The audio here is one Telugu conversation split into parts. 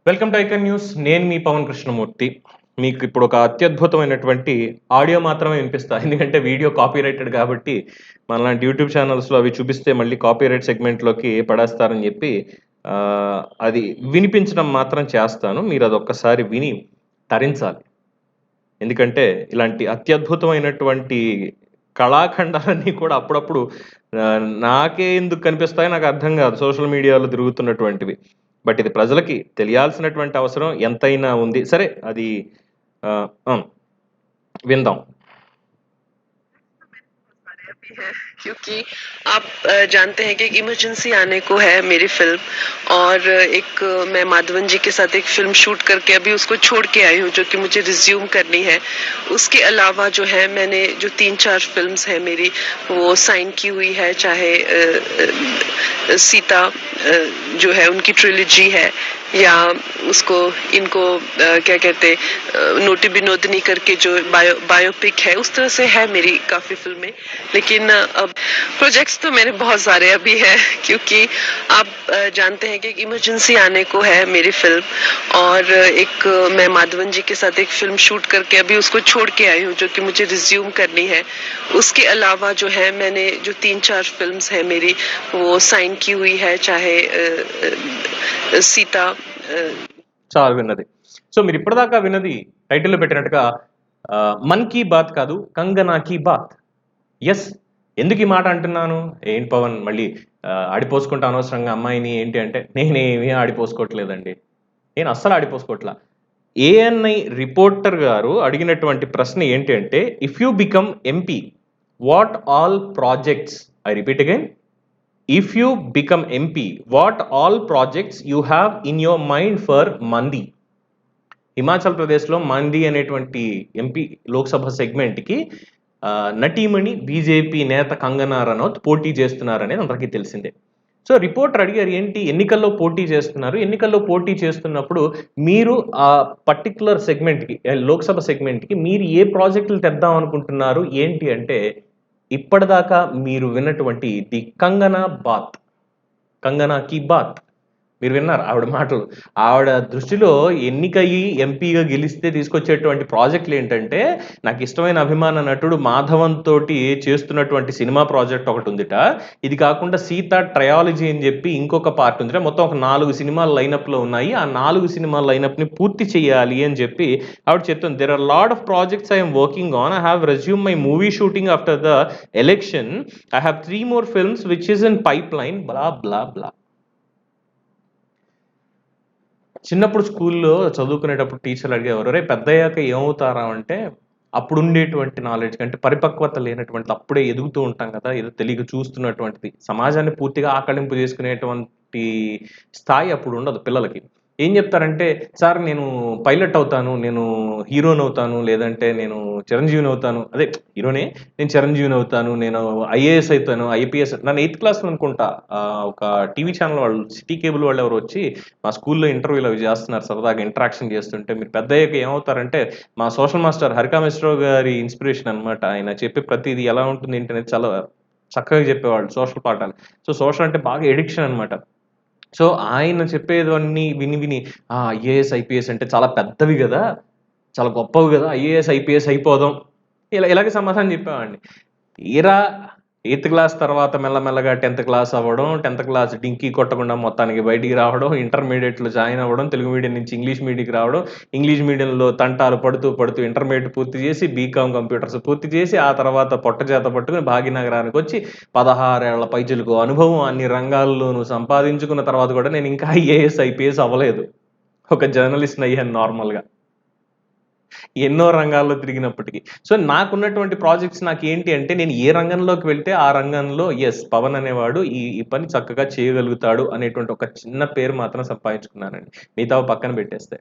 Welcome to icon news. నేను మీ పవన్ కృష్ణమూర్తి. మీకు ఇప్పుడు ఒక అత్యద్భుతమైనటువంటి ఆడియో మాత్రమే వినిపిస్తా. ఎందుకంటే వీడియో కాపీరైటెడ్ కాబట్టి మనలాంటి యూట్యూబ్ ఛానల్స్‌లో అవి చూపిస్తే మళ్ళీ కాపీరైట్ సెగ్మెంట్‌లోకి పడేస్తారని చెప్పి అది వినిపించడం మాత్రం చేస్తాను. మీరు అదొక్కసారి విని తరించాలి. ఎందుకంటే ఇలాంటి అత్యద్భుతమైనటువంటి కళాఖండాలన్నీ కూడా అప్పుడప్పుడు నాకే ఎందుకు కనిపిస్తాయో నాకు అర్థం కాదు. సోషల్ మీడియాలో తిరుగుతున్నటువంటివి. బట్ ఇది ప్రజలకి తెలియాల్సినటువంటి అవసరం ఎంతైనా ఉంది. సరే అది అవును. విందాం. है क्योंकि आप जानते हैं कि एक इमरजेंसी आने को है मेरी फिल्म और एक मैं माधवन जी के साथ एक फिल्म शूट करके अभी उसको छोड़ के आई हूँ जो कि मुझे रिज्यूम करनी है। उसके अलावा जो है मैंने जो 3-4 फिल्म्स है मेरी वो साइन की हुई है, चाहे सीता जो है उनकी ट्रिलॉजी है या उसको इनको क्या कहते नोटी विनोदनी करके जो बायोपिक है, उस तरह से है मेरी काफी फिल्में। लेकिन अब प्रोजेक्ट्स तो मेरे बहुत सारे अभी है क्योंकि आप जानते हैं कि एक इमरजेंसी आने को है मेरी फिल्म और एक मैं माधवन जी के साथ एक फिल्म शूट करके अभी उसको छोड़ के आई हूँ जो कि मुझे रिज्यूम करनी है। उसके अलावा जो है मैंने जो 3-4 फिल्म्स है मेरी वो साइन की हुई है, चाहे सीता చాలు విన్నది. సో మీరు ఇప్పటిదాకా విన్నది టైటిల్లో పెట్టినట్టుగా మన్ కీ బాత్ కాదు, కంగనా కీ బాత్. ఎస్, ఎందుకు ఈ మాట అంటున్నాను? ఏంటి పవన్ మళ్ళీ ఆడిపోసుకుంటా అనవసరంగా అమ్మాయిని ఏంటి అంటే, నేనేమీ ఆడిపోసుకోవట్లేదండి. నేను అస్సలు ఆడిపోసుకోవట్లా. ఏఎన్ఐ రిపోర్టర్ గారు అడిగినటువంటి ప్రశ్న ఏంటి అంటే, if you become MP what all projects, I repeat again, if you become MP what all projects you have in your mind for మంది. హిమాచల్ ప్రదేశ్లో మంది అనేటువంటి ఎంపీ లోక్సభ సెగ్మెంట్కి నటీమణి బీజేపీ నేత కంగనా రనౌత్ పోటీ చేస్తున్నారనేది అందరికీ తెలిసిందే. సో రిపోర్టర్ అడిగారు, ఏంటి ఎన్నికల్లో పోటీ చేస్తున్నారు, ఎన్నికల్లో పోటీ చేస్తున్నప్పుడు మీరు ఆ పర్టికులర్ సెగ్మెంట్కి, లోక్సభ సెగ్మెంట్కి మీరు ఏ ప్రాజెక్టులు తెద్దాం అనుకుంటున్నారు ఏంటి అంటే, ఇప్పటిదాకా మీరు విన్నటువంటి ది కంగనా బాత్, కంగనా కీ బాత్ మీరు విన్నారు ఆవిడ మాటలు. ఆవిడ దృష్టిలో ఎన్నికయ్యి ఎంపీగా గెలిస్తే తీసుకొచ్చేటువంటి ప్రాజెక్టులు ఏంటంటే, నాకు ఇష్టమైన అభిమాన నటుడు మాధవన్ తోటి చేస్తున్నటువంటి సినిమా ప్రాజెక్ట్ ఒకటి ఉందిట. ఇది కాకుండా సీత ట్రయాలజీ అని చెప్పి ఇంకొక పార్ట్ ఉందిట. మొత్తం ఒక 4 సినిమాలు లైనప్లో ఉన్నాయి. ఆ 4 సినిమాల లైనప్ని పూర్తి చేయాలి అని చెప్పి ఆవిడ చెప్తుంది. There are lot of projects I'm working on. I have resume my movie shooting after the election. I have 3 more films which is in pipeline, blah blah blah. చిన్నప్పుడు స్కూల్లో చదువుకునేటప్పుడు టీచర్లు అడిగేవారు, రే పెద్దయ్యాక ఏమవుతారా అంటే, అప్పుడు ఉండేటువంటి నాలెడ్జ్ కంటే పరిపక్వత లేనటువంటి, అప్పుడే ఎదుగుతూ ఉంటాం కదా, ఏదో తెలియక చూస్తున్నటువంటిది, సమాజాన్ని పూర్తిగా ఆకళింపు చేసుకునేటువంటి స్థాయి అప్పుడు ఉండదు పిల్లలకి. ఏం చెప్తారంటే, సార్ నేను పైలట్ అవుతాను, నేను హీరోని అవుతాను, లేదంటే నేను చిరంజీవిని అవుతాను, అదే హీరోనే, నేను చిరంజీవిని అవుతాను, నేను ఐఏఎస్ అవుతాను, ఐపీఎస్. నన్ను 8th క్లాస్లో అనుకుంటా ఒక టీవీ ఛానల్ వాళ్ళు, సిటీ కేబుల్ వాళ్ళు ఎవరు వచ్చి మా స్కూల్లో ఇంటర్వ్యూలు అవి చేస్తున్నారు, సరదాగా ఇంటరాక్షన్ చేస్తుంటే, మీరు పెద్ద అయ్యాక ఏమవుతారంటే, మా సోషల్ మాస్టర్ హరికా మిశ్రావు గారి ఇన్స్పిరేషన్ అనమాట. ఆయన చెప్పే ప్రతిదీ ఎలా ఉంటుంది ఏంటి అనేది చాలా చక్కగా చెప్పేవాళ్ళు, సోషల్ పాఠాలు. సో సోషల్ అంటే బాగా ఎడిక్షన్ అనమాట. సో ఆయన చెప్పేవన్నీ విని విని ఐఏఎస్ ఐపీఎస్ అంటే చాలా పెద్దవి కదా, చాలా గొప్పవి కదా, ఐఏఎస్ ఐపీఎస్ అయిపోదాం, ఇలాగే సమాధానం చెప్పేవాడిని. తీరా 8th క్లాస్ తర్వాత మెల్లమెల్లగా 10th క్లాస్ అవ్వడం, 10th క్లాస్ డింకీ కొట్టకుండా మొత్తానికి బయటికి రావడం, ఇంటర్మీడియట్లో జాయిన్ అవ్వడం, తెలుగు మీడియం నుంచి ఇంగ్లీష్ మీడియంకి రావడం, ఇంగ్లీష్ మీడియంలో తంటాలు పడుతూ పడుతూ ఇంటర్మీడియట్ పూర్తి చేసి, బీకామ్ కంప్యూటర్స్ పూర్తి చేసి, ఆ తర్వాత పొట్ట చేత పట్టుకుని భాగ్యనగరానికి వచ్చి 16 ఏళ్ల పైచిలకు అనుభవం అన్ని రంగాల్లోనూ సంపాదించుకున్న తర్వాత కూడా నేను ఇంకా ఐఏఎస్ ఐపీఎస్ అవ్వలేదు. ఒక జర్నలిస్ట్ని అయ్యాను నార్మల్గా, ఎన్నో రంగాల్లో తిరిగినప్పటికీ. సో నాకున్నటువంటి ప్రాజెక్ట్స్ నాకేంటి అంటే, నేను ఏ రంగంలోకి వెళ్తే ఆ రంగంలో పవన్ అనేవాడు ఈ పని చక్కగా చేయగలుగుతాడు అనేటువంటి ఒక చిన్న పేరు మాత్రం సంపాదించుకున్నానండి. మిగతావి పక్కన పెట్టేస్తే.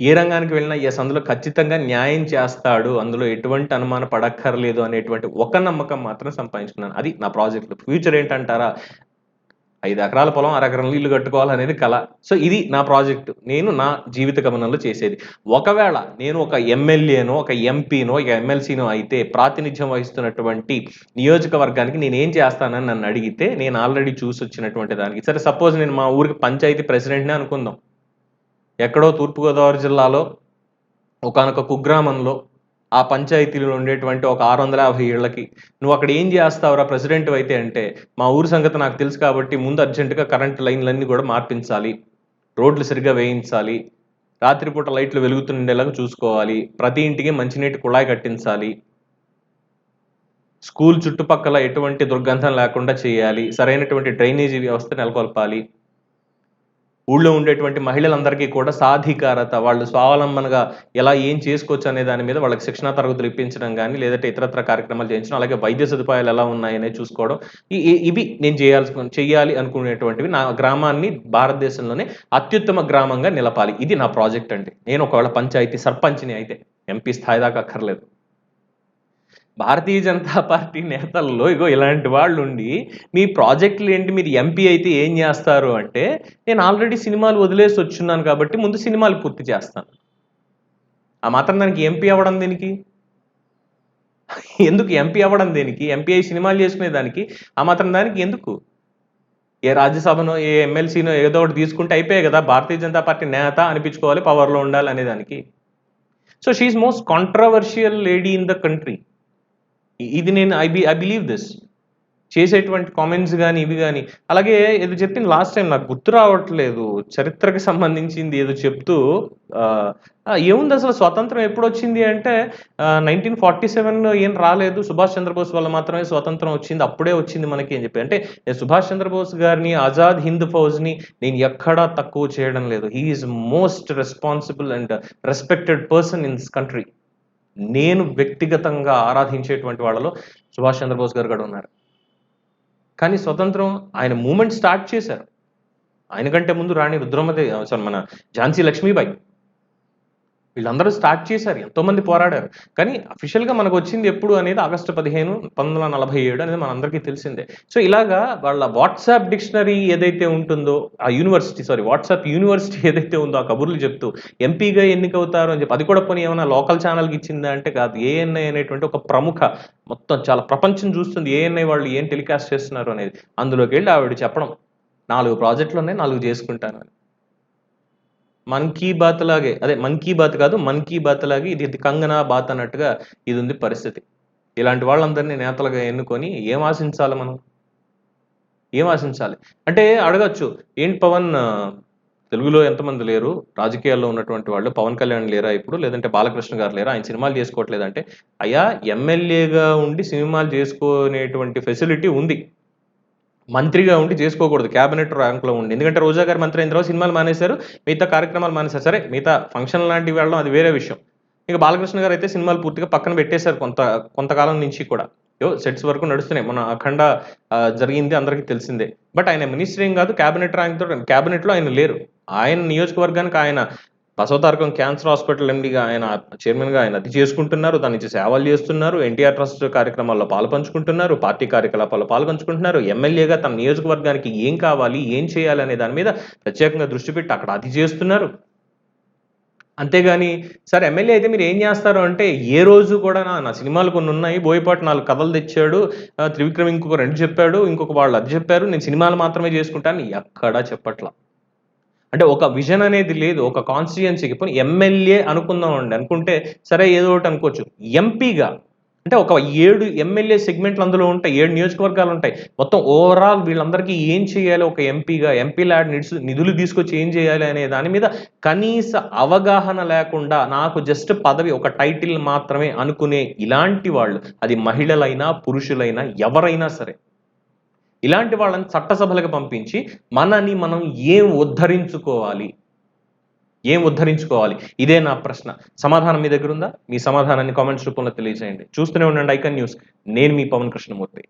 ఏ రంగానికి వెళ్ళినా అందులో ఖచ్చితంగా న్యాయం చేస్తాడు, అందులో ఎటువంటి అనుమానం పడక్కర్లేదు అనేటువంటి ఒక నమ్మకం మాత్రం సంపాదించుకున్నాను. అది నా ప్రాజెక్ట్. ఫ్యూచర్ ఏంటంటారా? 5 ఎకరాల పొలం, అరెకరంలో ఇల్లు కట్టుకోవాలనేది కల. సో ఇది నా ప్రాజెక్ట్. నేను నా జీవిత గమనంలో చేసేది. ఒకవేళ నేను ఒక ఎమ్మెల్యేనో, ఒక ఎంపీనో, ఒక ఎమ్మెల్సీనో అయితే, ప్రాతినిధ్యం వహిస్తున్నటువంటి నియోజకవర్గానికి నేనేం చేస్తానని నన్ను అడిగితే, నేను ఆల్రెడీ చూసొచ్చినటువంటి దానికి, సరే సపోజ్ నేను మా ఊరికి పంచాయతీ ప్రెసిడెంట్‌నే అనుకుందాం. ఎక్కడో తూర్పుగోదావరి జిల్లాలో ఒకానొక కుగ్రామంలో ఆ పంచాయతీలో ఉండేటువంటి ఒక 650 ఇళ్ళకి నువ్వు అక్కడ ఏం చేస్తావురా ప్రెసిడెంట్ అయితే అంటే, మా ఊరి సంగతి నాకు తెలుసు కాబట్టి ముందు అర్జెంటుగా కరెంట్ లైన్లన్నీ కూడా మార్పించాలి, రోడ్లు సరిగ్గా వేయించాలి, రాత్రిపూట లైట్లు వెలుగుతుండేలాగా చూసుకోవాలి, ప్రతి ఇంటికి మంచినీటి కుళాయి కట్టించాలి, స్కూల్ చుట్టుపక్కల ఎటువంటి దుర్గంధం లేకుండా చేయాలి, సరైనటువంటి డ్రైనేజీ వ్యవస్థ నెలకొల్పాలి, ఊళ్ళో ఉండేటువంటి మహిళలందరికీ కూడా సాధికారత, వాళ్ళు స్వావలంబనగా ఎలా ఏం చేసుకోవచ్చు అనే దాని మీద వాళ్ళకి శిక్షణా తరగతులు ఇప్పించడం గానీ, లేదంటే ఇతరత్ర కార్యక్రమాలు చేయించడం, అలాగే వైద్య సదుపాయాలు ఎలా ఉన్నాయనేది చూసుకోవడం. ఇవి నేను చెయ్యాలి అనుకునేటువంటివి. నా గ్రామాన్ని భారతదేశంలోనే అత్యుత్తమ గ్రామంగా నిలపాలి. ఇది నా ప్రాజెక్ట్ అండి. నేను ఒకవేళ పంచాయతీ సర్పంచ్‌ని అయితే, ఎంపీ స్థాయి దాకా అక్కర్లేదు. భారతీయ జనతా పార్టీ నేతల్లో ఇగో ఇలాంటి వాళ్ళుండి, మీ ప్రాజెక్టులేంటి, మీరు ఎంపీ అయితే ఏం జేస్తారు అంటే, నేను ఆల్రెడీ సినిమాలు వదిలేసొచ్చున్నాను కాబట్టి ముందు సినిమాలు పూర్తి చేస్తాను. ఆ మాత్రం దానికి ఎంపీ అవ్వడం దేనికి? ఎందుకు ఎంపీ అవ్వడం దేనికి? ఎంపీ అయ్యి సినిమాలు చేసుకునే దానికి, ఆ మాత్రం దానికి ఎందుకు? ఏ రాజ్యసభనో, ఏ ఎమ్మెల్సీనో ఏదో ఒకటి తీసుకుంటే అయిపోయాయి గదా! భారతీయ జనతా పార్టీ నేత అనిపించుకోవాలి, పవర్‌లో ఉండాలనే దానికి. So, she is most controversial lady in the country. ఇది నేను ఐ బిలీవ్ దిస్. చేసేటువంటి కామెంట్స్ గాని, ఇవి గాని. అలాగే ఏదో చెప్పింది లాస్ట్ టైమ్ నాకు గుర్తు రావట్లేదు. చరిత్రకి సంబంధించింది ఏదో చెప్తూ ఏముందసలు స్వతంత్రం ఎప్పుడొచ్చింది అంటే 1947 ఏం రాలేదు. సుభాష్ చంద్రబోస్ వల్ల మాత్రమే స్వతంత్రం వచ్చింది. అప్పుడే వచ్చింది మనకి అని చెప్పి. అంటే నేను సుభాష్ చంద్రబోస్ గారిని, ఆజాద్ హింద్ ఫౌజ్‌ని నేను ఎక్కడా తక్కువ చేయడం లేదు. He is most responsible and respected person in this country. నేను వ్యక్తిగతంగా ఆరాధించేటువంటి వాళ్ళలో సుభాష్ చంద్రబోస్ గారు కూడా ఉన్నారు. కానీ స్వతంత్రం ఆయన మూవ్‌మెంట్ స్టార్ట్ చేశారు. ఆయన కంటే ముందు రాణి మన ఝాన్సీ లక్ష్మీబాయి. వీళ్ళందరూ స్టార్ట్ చేశారు. ఎంతోమంది పోరాడారు. కానీ అఫీషియల్‌గా మనకొచ్చింది ఎప్పుడు అనేది ఆగస్టు 15, 1947 అనేది మనందరికీ తెలిసిందే. సో, ఇలాగా వాళ్ళ వాట్సాప్ డిక్షనరీ ఏదైతే ఉంటుందో, ఆ వాట్సాప్ యూనివర్సిటీ ఏదైతే ఉందో, ఆ కబుర్లు చెప్తూ ఎంపీగా ఎన్నికవుతారు అని చెప్పి, అది కూడా పోనీ ఏమన్నా లోకల్ ఛానెల్‌కి ఇచ్చిందా అంటే కాదు. ఏఎన్ఐ అనేటువంటి ఒక ప్రముఖ, మొత్తం చాలా ప్రపంచం చూస్తుంది ఏఎన్ఐ వాళ్ళు ఏం టెలికాస్ట్ చేస్తున్నారు అనేది. అందులోకెళ్ళి ఆవిడ చెప్పడం, 4 ప్రాజెక్టులున్నాయి, 4 చేసుకుంటాను అని. మన్ కీ బాత్ లాగే. అదే మన్ కీ బాత్ కాదు. మన్ కీ బాత్ లాగే ఇది కంగనా బాత్ అన్నట్టుగా ఇదుంది పరిస్థితి. ఇలాంటి వాళ్ళందరినీ నేతలుగా ఎన్నుకొని ఏం ఆశించాలి మనం? ఏం ఆశించాలి? అంటే అడగొచ్చు. ఏంటి పవన్, తెలుగులో ఎంతమంది లేరు? రాజకీయాల్లో ఉన్నటువంటి వాళ్ళు. పవన్ కళ్యాణ్ లేరా ఇప్పుడు? లేదంటే బాలకృష్ణ గారు లేరా? ఆయన సినిమాలు చేసుకోవట్లేదంటే, అయ్యా ఎమ్మెల్యేగా ఉండి సినిమాలు చేసుకునేటువంటి ఫెసిలిటీ ఉంది. మంత్రిగా ఉండి చేసుకోకూడదు. క్యాబినెట్ ర్యాంక్‌లో ఉండి. ఎందుకంటే రోజా గారు మంత్రి అయిన తర్వాత సినిమాలు మానేశారు. మిగతా కార్యక్రమాలు మానేశారు. సరే మిగతా ఫంక్షన్ లాంటివి వెళ్ళడం అది వేరే విషయం. ఇక బాలకృష్ణ గారైతే సినిమాలు పూర్తిగా పక్కన పెట్టేశారు కొంతకాలం నుంచి కూడా. సెట్స్ వరకు నడుస్తున్నాయి. మొన్న 'అఖండ' జరిగింది అందరికీ తెలిసిందే. బట్ ఆయన మినిస్టర్ ఏం కాదు. క్యాబినెట్ ర్యాంక్‌తో క్యాబినెట్‌లో ఆయన లేరు. ఆయన నియోజకవర్గానికి ఆయన బసవతారకం క్యాన్సర్ హాస్పిటల్ ఎండీగా ఆయన చైర్మన్‌గా ఆయన అది చేసుకుంటున్నారు. దాని నుంచి సేవలు చేస్తున్నారు. ఎన్టీఆర్ ట్రస్ట్ కార్యక్రమాల్లో పాలుపంచుకుంటున్నారు. పార్టీ కార్యకలాపాల్లో పాలుపంచుకుంటున్నారు. ఎమ్మెల్యేగా తన నియోజకవర్గానికి ఏం కావాలి, ఏం చేయాలి అనే దాని మీద ప్రత్యేకంగా దృష్టి పెట్టి అక్కడ అది చేస్తున్నారు. అంతేగాని సరే ఎమ్మెల్యే అయితే మీరు ఏం చేస్తారు అంటే, ఏ రోజు కూడా నా సినిమాలు కొన్నున్నాయి. బోయపాటి 4 కథలు తెచ్చాడు. త్రివిక్రమ్ ఇంకొక 2 చెప్పాడు. ఇంకొక వాళ్ళు అది చెప్పారు. నేను సినిమాలు మాత్రమే చేసుకుంటాను ఎక్కడా చెప్పట్ల. అంటే ఒక విజన్ అనేది లేదు. ఒక కాన్స్టిట్యుయెన్సీకి పోనీ ఎమ్మెల్యే అనుకుందామండి. అనుకుంటే సరే ఏదో ఒకటి అనుకోవచ్చు. ఎంపీగా అంటే ఒక 7 ఎమ్మెల్యే సెగ్మెంట్లు అందులో ఉంటాయి. 7 నియోజకవర్గాలుంటాయి. మొత్తం ఓవరాల్ వీళ్ళందరికీ ఏం చేయాలి ఒక ఎంపీగా, ఎంపీ ల్యాడ్ నిధులు తీసుకొచ్చి ఏం చేయాలి అనే దాని మీద కనీస అవగాహన లేకుండా నాకు జస్ట్ పదవి ఒక టైటిల్ మాత్రమే అనుకునే ఇలాంటి వాళ్ళు, అది మహిళలైనా, పురుషులైనా ఎవరైనా సరే. ఇలాంటి వాళ్ళని చట్టసభలకు పంపించి మనని మనం ఏం ఉద్ధరించుకోవాలి? ఏం ఉద్ధరించుకోవాలి? ఇదే నా ప్రశ్న. సమాధానం మీ దగ్గరుందా? మీ సమాధానాన్ని కామెంట్స్ రూపంలో తెలియజేయండి. చూస్తూనే ఉండండి ఐకాన్ న్యూస్. నేను మీ పవన్ కృష్ణమూర్తి.